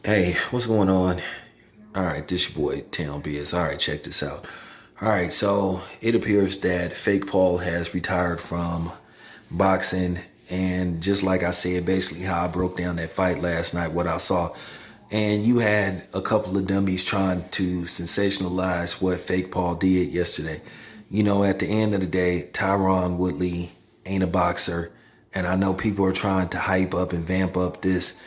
Hey, what's going on? All right, this your boy Town Biz. All right, check this out. All right, so it appears that Fake Paul has retired from boxing, and just like I said, basically how I broke down that fight last night, what I saw, and you had a couple of dummies trying to sensationalize what Fake Paul did yesterday. You know, at the end of the day, Tyron Woodley ain't a boxer, and I know people are trying to hype up and vamp up this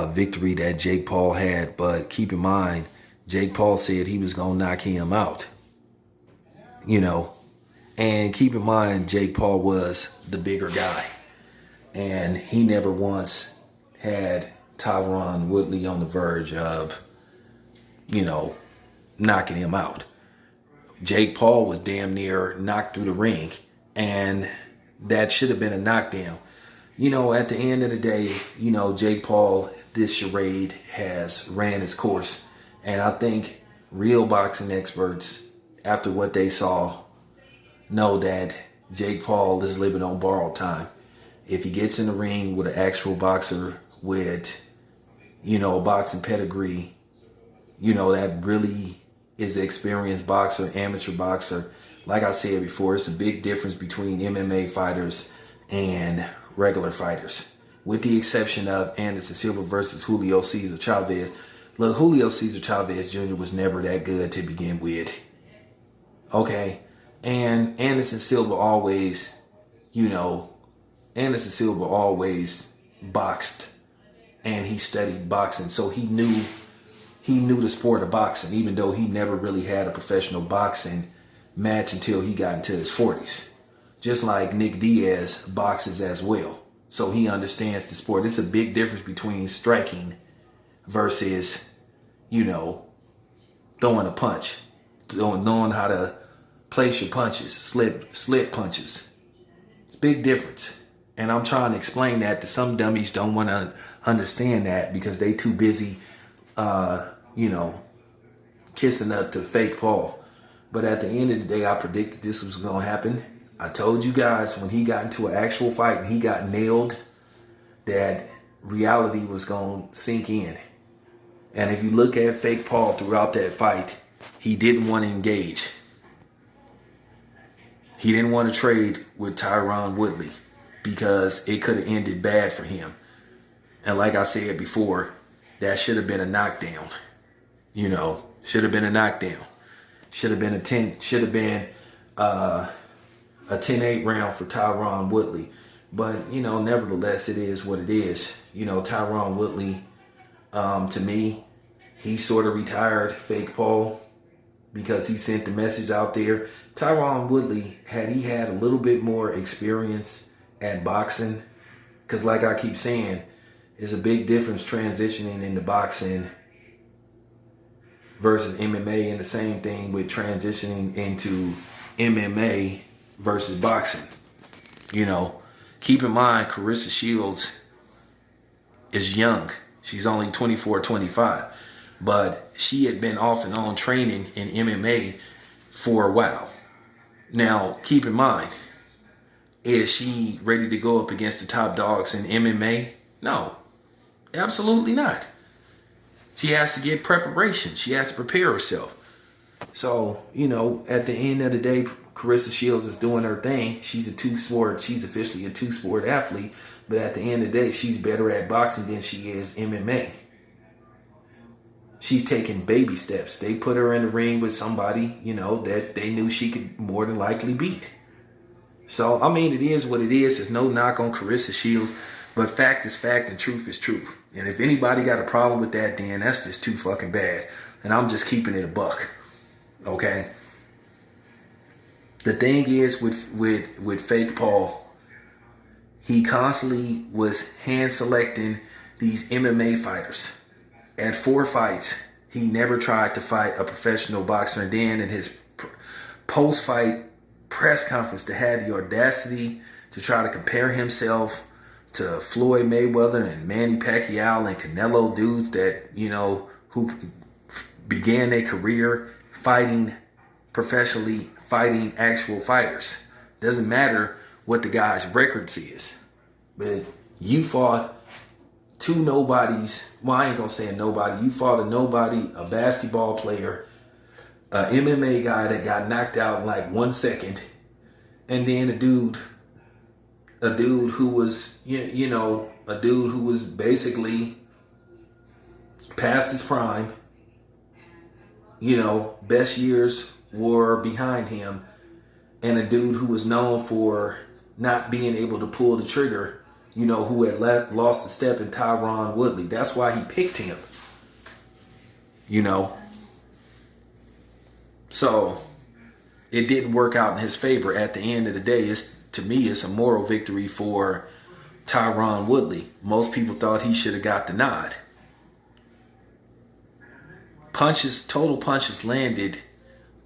victory that Jake Paul had, but keep in mind, Jake Paul said he was gonna knock him out. You know, and keep in mind, Jake Paul was the bigger guy, and he never once had Tyron Woodley on the verge of, you know, knocking him out. Jake Paul was damn near knocked through the ring, and that should have been a knockdown. You know, at the end of the day, you know, Jake Paul, this charade has ran its course. And I think real boxing experts, after what they saw, know that Jake Paul is living on borrowed time. If he gets in the ring with an actual boxer with, you know, a boxing pedigree, you know, that really is an experienced boxer, amateur boxer. Like I said before, it's a big difference between MMA fighters and regular fighters, with the exception of Anderson Silva versus Julio Cesar Chavez. Look, Julio Cesar Chavez Jr. was never that good to begin with. Okay. And Anderson Silva always, you know, Anderson Silva always boxed, and he studied boxing. So he knew the sport of boxing, even though he never really had a professional boxing match until he got into his 40s. Just like Nick Diaz boxes as well. So he understands the sport. It's a big difference between striking versus, you know, throwing a punch, knowing how to place your punches, slip punches. It's a big difference. And I'm trying to explain that to some dummies don't want to understand that because they too busy, you know, kissing up to Fake Paul. But at the end of the day, I predicted this was going to happen. I told you guys when he got into an actual fight and he got nailed, that reality was going to sink in. And if you look at Fake Paul throughout that fight, he didn't want to engage. He didn't want to trade with Tyron Woodley because it could have ended bad for him. And like I said before, that should have been a knockdown. You know, should have been a knockdown. Should have been a 10-8 round for Tyron Woodley. But, you know, nevertheless, it is what it is. You know, Tyron Woodley, to me, he sort of retired Fake Paul because he sent the message out there. Tyron Woodley, had he had a little bit more experience at boxing, because like I keep saying, there's a big difference transitioning into boxing versus MMA, and the same thing with transitioning into MMA versus boxing. You know, keep in mind, Carissa Shields is young. She's only 24, 25. But she had been off and on training in MMA for a while. Now, keep in mind, is she ready to go up against the top dogs in MMA? No, absolutely not. She has to get preparation. She has to prepare herself. So, you know, at the end of the day, Carissa Shields is doing her thing. She's officially a two-sport athlete. But at the end of the day, she's better at boxing than she is MMA. She's taking baby steps. They put her in the ring with somebody, you know, that they knew she could more than likely beat. So, I mean, it is what it is. There's no knock on Carissa Shields. But fact is fact and truth is truth. And if anybody got a problem with that, then that's just too fucking bad. And I'm just keeping it a buck. Okay? The thing is with Fake Paul, he constantly was hand selecting these MMA fighters. At 4 fights, he never tried to fight a professional boxer. And then in his post-fight press conference, to have the audacity to try to compare himself to Floyd Mayweather and Manny Pacquiao and Canelo, dudes that, you know, who began their career fighting professionally, fighting actual fighters. Doesn't matter what the guy's records is. But you fought two nobodies. Well, I ain't gonna say a nobody. You fought a nobody, a basketball player, a MMA guy that got knocked out in like 1 second, and then a dude who was, a dude who was basically past his prime. Best years were behind him, and a dude who was known for not being able to pull the trigger, who had lost a step in Tyron Woodley. That's why he picked him. So it didn't work out in his favor. At the end of the day, to me, it's a moral victory for Tyron Woodley. Most people thought he should have got the nod. Total punches landed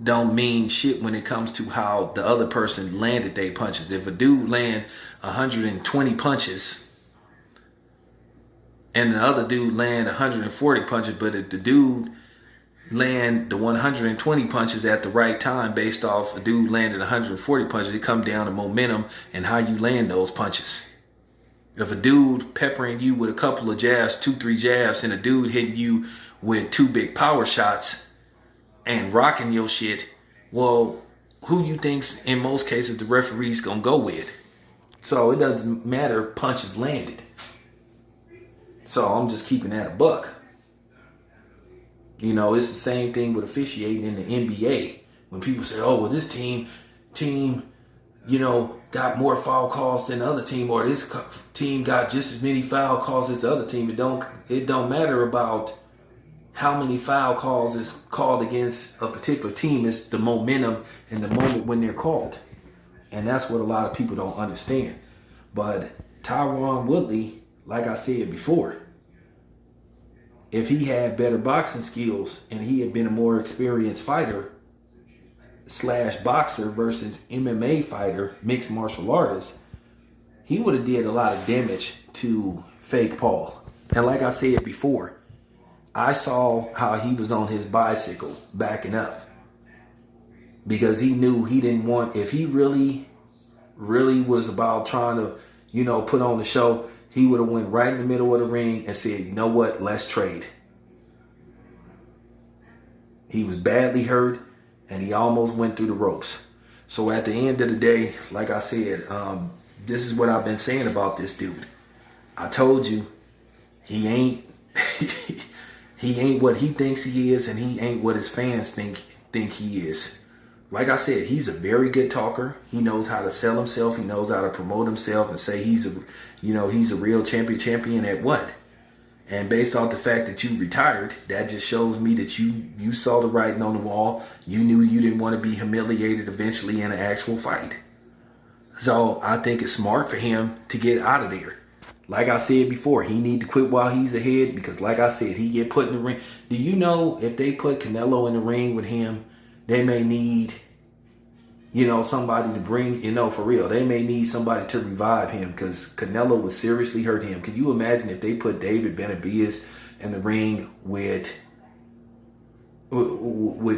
don't mean shit when it comes to how the other person landed their punches. If a dude land 120 punches and the other dude land 140 punches, but if the dude land the 120 punches at the right time based off a dude landed 140 punches, it comes down to momentum and how you land those punches. If a dude peppering you with a couple of jabs, 2-3 jabs, and a dude hitting you with 2 big power shots and rocking your shit, well, who you think's in most cases the referee's gonna go with? So it doesn't matter punches landed. So I'm just keeping that a buck. It's the same thing with officiating in the NBA. When people say, oh, well, this team, got more foul calls than the other team, or this team got just as many foul calls as the other team. It don't matter about how many foul calls is called against a particular team. It's the momentum and the moment when they're called. And that's what a lot of people don't understand. But Tyron Woodley, like I said before, if he had better boxing skills and he had been a more experienced fighter / boxer versus MMA fighter, mixed martial artist, he would have did a lot of damage to Fake Paul. And like I said before, I saw how he was on his bicycle backing up because he knew he didn't want, if he really was about trying to, put on the show, he would have went right in the middle of the ring and said, you know what, let's trade. He was badly hurt and he almost went through the ropes. So at the end of the day, like I said, this is what I've been saying about this dude. I told you, he ain't he ain't what he thinks he is, and he ain't what his fans think he is. Like I said, he's a very good talker. He knows how to sell himself. He knows how to promote himself and say he's a real champion at what? And based off the fact that you retired, that just shows me that you saw the writing on the wall. You knew you didn't want to be humiliated eventually in an actual fight. So I think it's smart for him to get out of there. Like I said before, he need to quit while he's ahead because, like I said, he get put in the ring. Do you know if they put Canelo in the ring with him, they may need, somebody to bring, for real. They may need somebody to revive him because Canelo would seriously hurt him. Can you imagine if they put David Benavidez in the ring with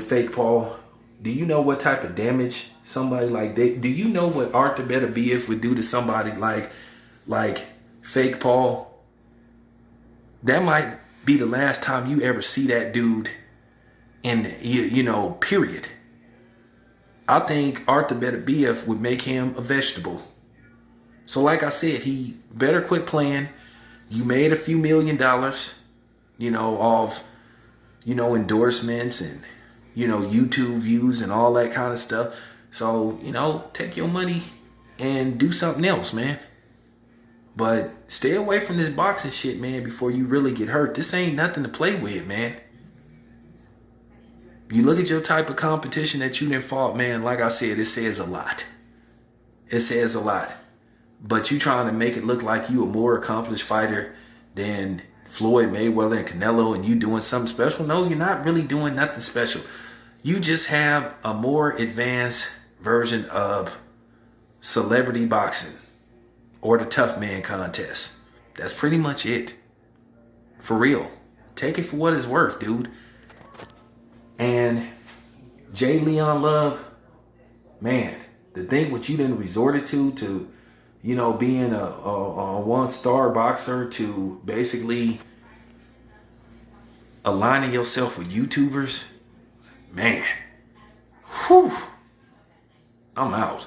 Fake Paul? Do you know what type of damage somebody like that? Do you know what Arthur Beterbiev would do to somebody like Fake Paul? That might be the last time you ever see that dude in, period. I think Arthur Beterbiev would make him a vegetable. So like I said, he better quit playing. You made a few $1 million, of, endorsements and, YouTube views and all that kind of stuff. So, take your money and do something else, man. But stay away from this boxing shit, man, before you really get hurt. This ain't nothing to play with, man. You look at your type of competition that you done fought, man, like I said, it says a lot. It says a lot. But you trying to make it look like you a more accomplished fighter than Floyd Mayweather and Canelo and you doing something special. No, you're not really doing nothing special. You just have a more advanced version of celebrity boxing or the tough man contest. That's pretty much it. For real. Take it for what it's worth, dude. And J. Leon Love, man, the thing what you done resorted to, you know, being a one-star boxer to basically aligning yourself with YouTubers, man, whew, I'm out.